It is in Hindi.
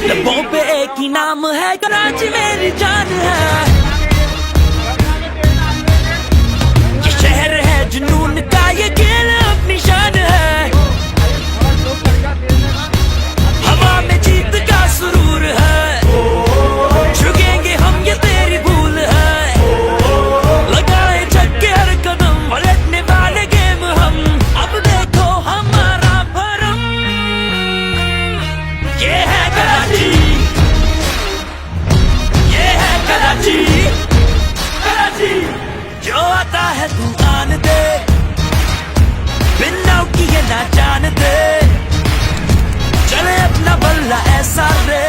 लबों पे एक ही नाम है, कराची मेरी जान है। ये शहर है जुनून का, ये खेल अपनी शान है। हवा में जीत का सुरूर है, झुकेंगे हम ये तेरी भूल है। लगाए छक्के हर कदम, पलटने वाले गेम हम। अब देखो हमारा भरम, ये है कराची, ये है कराची। कराची जो आता है तू आन दे, बिन आउट किए ना जान दे। चले अपना बल्ला ऐसा रे,